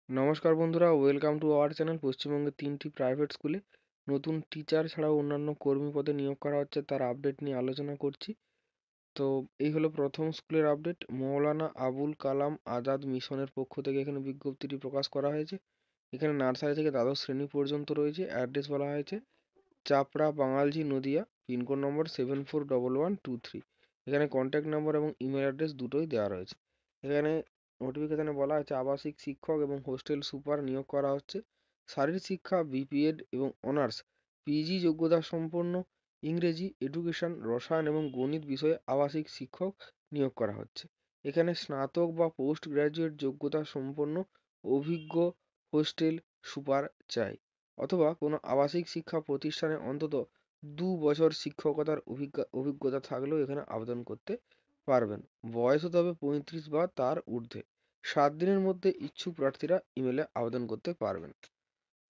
নমস্কার বন্ধুরা, welcome to our channel. পশ্চিমবঙ্গের 3টি প্রাইভেট স্কুলে নতুন টিচার ছাড়াও অন্যান্য কর্মী পদে নিয়োগ করা হচ্ছে, তার আপডেট নিয়ে আলোচনা করছি। তো এই হলো প্রথম স্কুলের আপডেট। মৌলানা আবুল কালাম আজাদ মিশনের পক্ষ থেকে এখানে বিজ্ঞপ্তিটি প্রকাশ করা হয়েছে। এখানে নার্সারি থেকে দ্বাদশ শ্রেণী পর্যন্ত রয়েছে। অ্যাড্রেস বলা হয়েছে চাপড়া, বাঙালঝি, নদিয়া। পিনকোড নম্বর 741123। এখানে কন্ট্যাক্ট নম্বর এবং ইমেল অ্যাড্রেস দুটোই দেওয়া রয়েছে। এখানে নোটিফিকেশনে বলা হয়েছে আবাসিক শিক্ষক এবং হোস্টেল সুপার নিয়োগ করা হচ্ছে। শারীর শিক্ষা বিপিএড এবং অনার্স পিজি যোগ্যতা সম্পন্ন ইংরেজি, এডুকেশন, রসায়ন এবং গণিত বিষয়ে আবাসিক শিক্ষক নিয়োগ করা হচ্ছে। এখানে স্নাতক বা পোস্ট গ্র্যাজুয়েট যোগ্যতা সম্পন্ন অভিজ্ঞ হোস্টেল সুপার চাই, অথবা কোনো আবাসিক শিক্ষা প্রতিষ্ঠানে অন্তত 2 বছর শিক্ষকতার অভিজ্ঞতা থাকলেও এখানে আবেদন করতে পারবেন। বয়স হতে হবে 35 বা তার ঊর্ধ্বে। 7 দিনের মধ্যে ইচ্ছুক প্রার্থীরা ইমেলে আবেদন করতে পারবেন।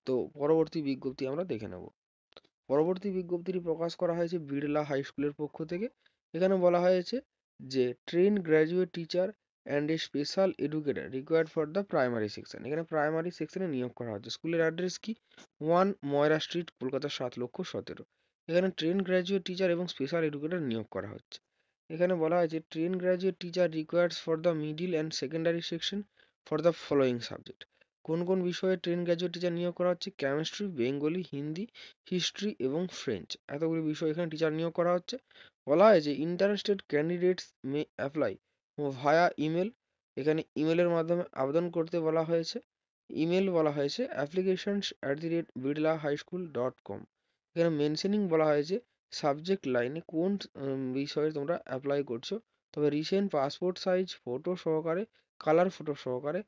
তো পরবর্তী বিজ্ঞপ্তি আমরা দেখে নেব। পরবর্তী বিজ্ঞপ্তিটি প্রকাশ করা হয়েছে বিড়লা হাই স্কুলের পক্ষ থেকে। এখানে বলা হয়েছে যে train graduate teacher and a special educator required for the primary section. এখানে প্রাইমারি সেকশনে নিয়োগ করা হচ্ছে। স্কুলের অ্যাড্রেস কি? 1 ময়রা স্ট্রিট, কলকাতা 7,17,000। এখানে ট্রেন গ্র্যাজুয়েট টিচার এবং স্পেশাল এডুকেটর নিয়োগ করা হচ্ছে। এখানে বলা হয়েছে train graduate teacher requires for the middle and secondary section for the following subject. কোন কোন বিষয়ে ট্রেন গ্র্যাজুয়েট টিচার নিয়োগ করা হচ্ছে? কেমিস্ট্রি, বেঙ্গলি, হিন্দি, হিস্ট্রি এবং ফ্রেঞ্চ। এতগুলি বিষয় এখানে টিচার নিয়োগ করা হচ্ছে। বলা হয়েছে ইন্টারেস্টেড ক্যান্ডিডেটস মে অ্যাপ্লাই ভায়া ইমেল। এখানে ইমেলের মাধ্যমে আবেদন করতে বলা হয়েছে। ইমেল বলা হয়েছে applications@birdlahighschool.com। এখানে মেনশনিং বলা হয়েছে সাবজেক্ট লাইনে কোন বিষয়ে তোমরা অ্যাপ্লাই করছো, তবে রিসেন্ট পাসপোর্ট সাইজ ফটো সহকারে, কালার ফটো সহকারে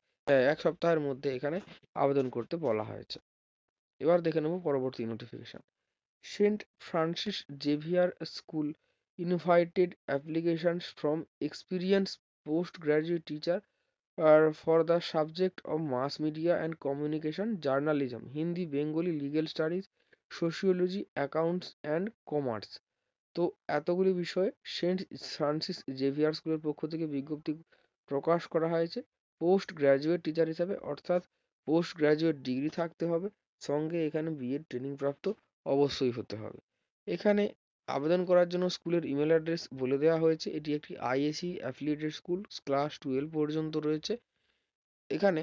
1 সপ্তাহের মধ্যে এখানে আবেদন করতে বলা হয়েছে। এবার দেখে নেব পরবর্তী notification. Saint Francis Xavier School invited applications from experienced postgraduate teacher for the subject of mass media and communication, journalism, Hindi, Bengali, legal studies, sociology, accounts and commerce। তো এতগুলি বিষয়ে সেন্ট ফ্রান্সিস জেভিয়ার স্কুলের পক্ষ থেকে বিজ্ঞপ্তি প্রকাশ করা হয়েছে। Post graduate teacher হিসাবে, অর্থাৎ পোস্ট গ্র্যাজুয়েট ডিগ্রি থাকতে হবে, সঙ্গে এখানে বিএড ট্রেনিং প্রাপ্ত অবশ্যই হতে হবে। এখানে আবেদন করার জন্য স্কুলের ইমেল অ্যাড্রেস বলে দেওয়া হয়েছে। এটি একটি আইএসসি অ্যাফিলিয়েটেড স্কুল, ক্লাস 12 পর্যন্ত রয়েছে। এখানে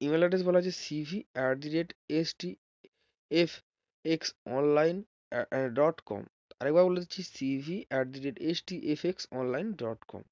ইমেল অ্যাড্রেস বলা আছে cv@stfxonline.com। আরেকবার বলে দিচ্ছি cv@stfxonline.com।